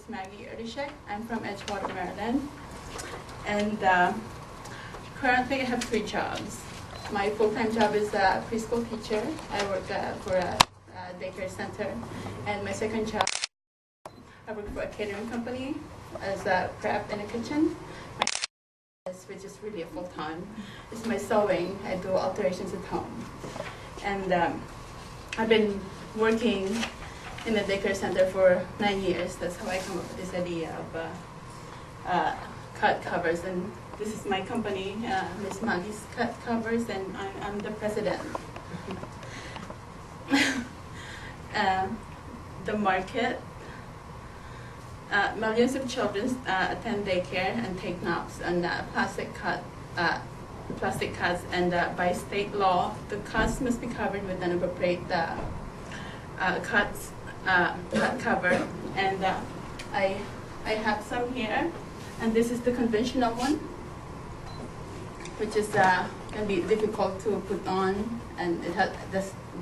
is Maggie Erteschik. I'm from Edgewater, Maryland. And currently I have 3 jobs. My full-time job is a preschool teacher. I work for a daycare center. And my second job, I work for a catering company as a prep in a kitchen. Which is really a full-time. It's my sewing. I do alterations at home. And I've been working in the daycare center for 9 years. That's how I come up with this idea of cut covers. And this is my company, Miss Maggie's Cut Covers, and I'm the president. The market. Millions of children attend daycare and take naps on plastic cuts, and by state law, the cuts must be covered with an appropriate cut cover. And I have some here, and this is the conventional one, which is can be difficult to put on, and it has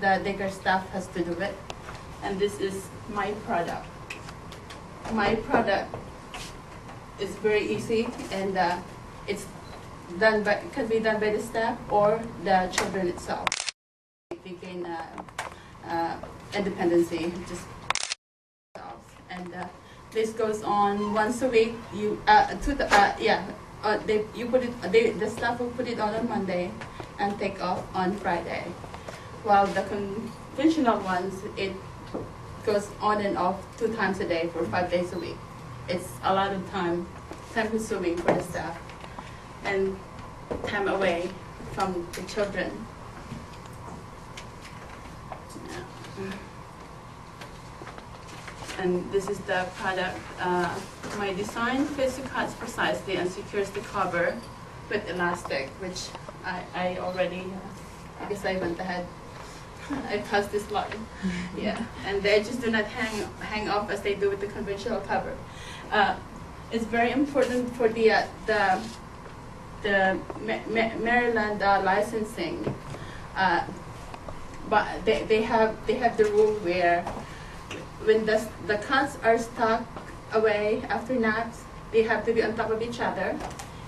the daycare staff has to do it. And this is my product. My product is very easy, and it's done by, can be done by the staff or the children itself. They gain independency, just and this goes on once a week. You you put it. The staff will put it on Monday and take off on Friday, while the conventional ones it goes on and off 2 times a day for 5 days a week. It's a lot of time consuming for the staff and time away from the children. Yeah. And this is the product. My design fits the cuts precisely and secures the cover with elastic, which I already, I guess I went ahead. I passed this line. Yeah, and they just do not hang off as they do with the conventional cover. It's very important for the Maryland licensing, but they have the rule where when the cuts are stuck away after naps, they have to be on top of each other,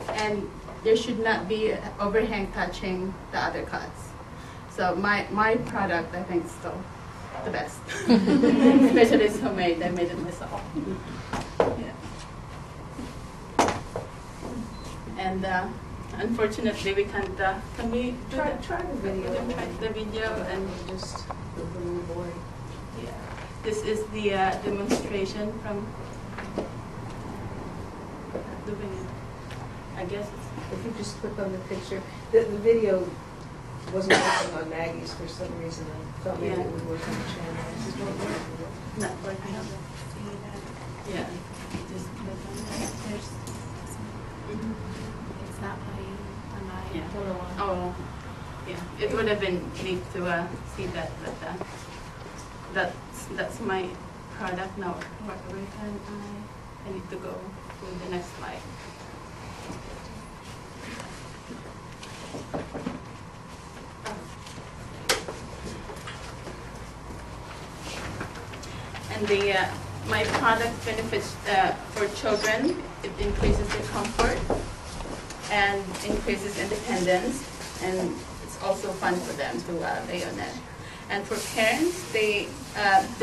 and there should not be overhang touching the other cuts. So my product, I think, is still the best. Especially it's homemade. I made it myself. Yeah. And unfortunately, we can't. Can we try the video? Try the video and just the little boy. Yeah. This is the demonstration from the video. I guess it's. If you just click on the picture, the video wasn't working on Maggie's for some reason. I thought maybe it would work on the channel. It just won't work. Not working. Yeah. Just click on it. There's. It's not playing on my. Yeah. Oh. Yeah. It would have been neat to see that, but that's my product now. Where can I need to go to the next slide. And my product benefits for children. It increases their comfort and increases independence, and it's also fun for them to lay on it. And for parents, the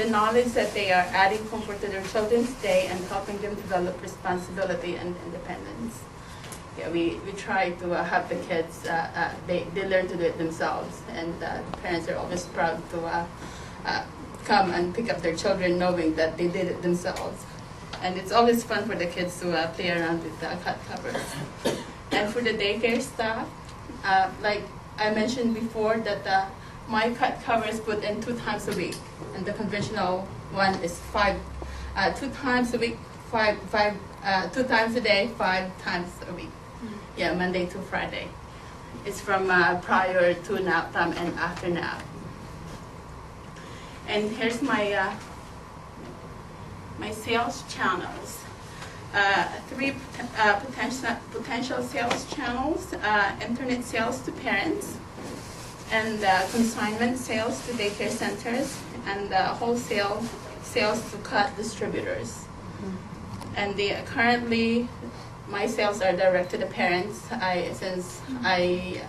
knowledge that they are adding comfort to their children's day and helping them develop responsibility and independence. Yeah, we try to have the kids, they learn to do it themselves, and parents are always proud to come and pick up their children knowing that they did it themselves. And it's always fun for the kids to play around with the cut covers. And for the daycare staff, like I mentioned before, that my cut cover is put in 2 times a week, and the conventional one is 2 times a week, 2 times a day, 5 times a week. Yeah, Monday to Friday. It's from prior to nap time and after nap. And here's my my sales channels. 3 potential sales channels: internet sales to parents, and consignment sales to daycare centers, and wholesale sales to cut distributors. And currently, my sales are direct to the parents. Since I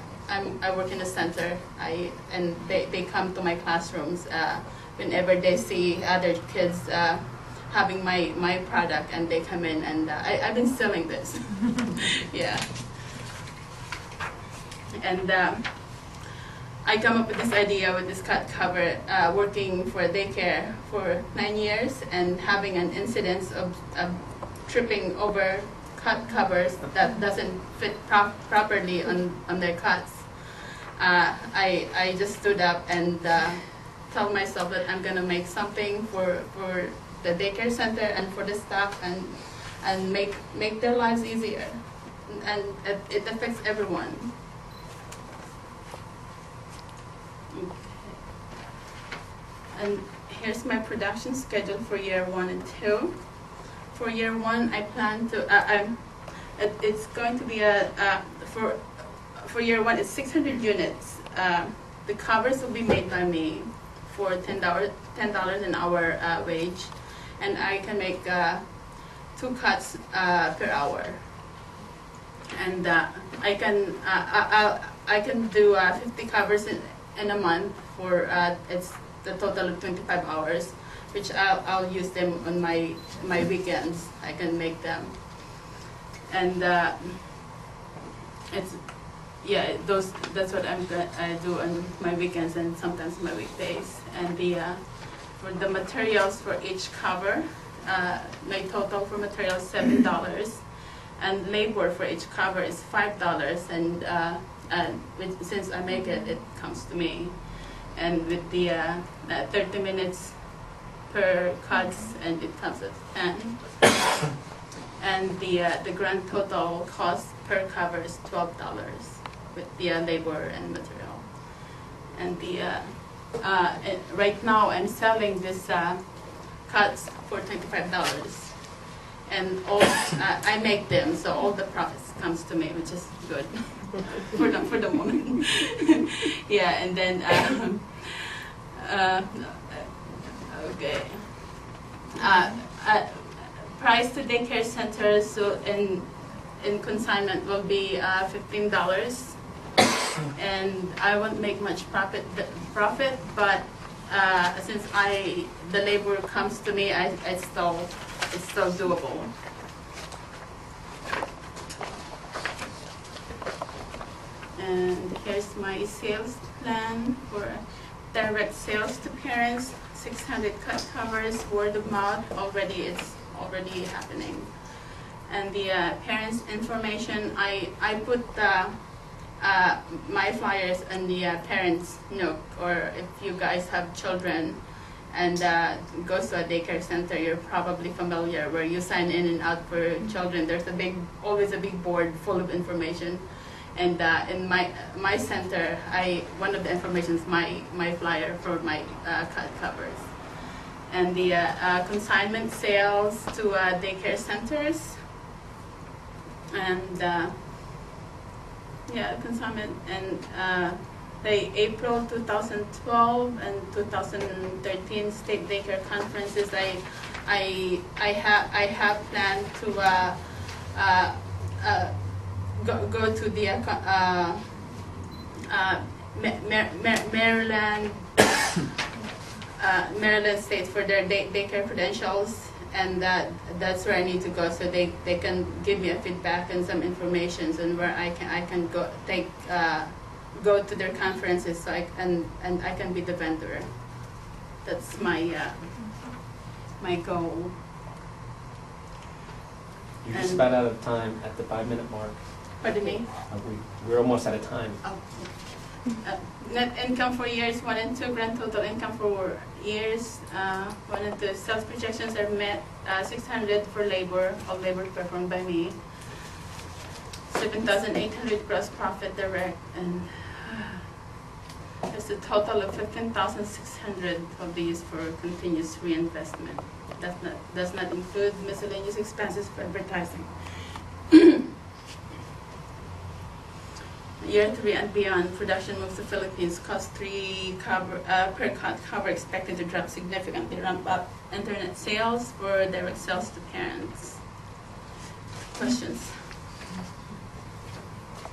work in the center, and they come to my classrooms whenever they see other kids having my product, and they come in, and I've been selling this. Yeah. And I come up with this idea with this cut cover, working for a daycare for 9 years and having an incidence of tripping over cut covers that doesn't fit properly on their cuts. I just stood up and told myself that I'm gonna make something for the daycare center and for the staff, and make their lives easier, and it affects everyone. Okay. And here's my production schedule for year 1 and 2. For year 1, I plan to it's going to be for year 1 it's 600 units. The covers will be made by me for $10 an hour wage, and I can make 2 cuts per hour. And I can do 50 covers in a month for it's the total of 25 hours, which I'll use them on my weekends. I can make them, and that's what I do on my weekends and sometimes my weekdays. And for the materials for each cover, my total for materials $7, and labor for each cover is $5, and since I make it, it comes to me. And with the 30 minutes per cuts, and it comes at 10. And the grand total cost per cover is $12 with the labor and material. And right now I'm selling this cuts for $25. And all I make them, so all the profits comes to me, which is good for the moment. Yeah, and then okay. Price to daycare centers, so in consignment will be $15, and I won't make much profit, but since the labor comes to me, it's still doable. And here's my sales plan for direct sales to parents. 600 cut covers, word of mouth, it's already happening. And the parents' information, I put my flyers in the parents' nook, or if you guys have children and goes to a daycare center, you're probably familiar where you sign in and out for children. There's always a big board full of information. And in my center, one of the information is my flyer for my cut covers. And the consignment sales to daycare centers, and consignment, and the April 2012 and 2013 state daycare conferences, I have planned to go to the Maryland State for their daycare credentials, and that's where I need to go, so they can give me a feedback and some information, and where I can go to their conferences, so I can be the vendor. That's my my goal. You're just about out of time at the 5-minute mark. Pardon me? We're almost out of time. Oh. Net income for years 1 and 2, grand total income for years 1 and 2. Sales projections are met. 600 for labor, all labor performed by me. 7,800 gross profit direct, and there's a total of 15,600 of these for continuous reinvestment. Does not include miscellaneous expenses for advertising. Year 3 and beyond, production moves to Philippines, cost 3 per cut cover expected to drop significantly. Ramp up internet sales for direct sales to parents. questions.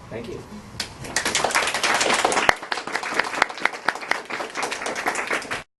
Thank you.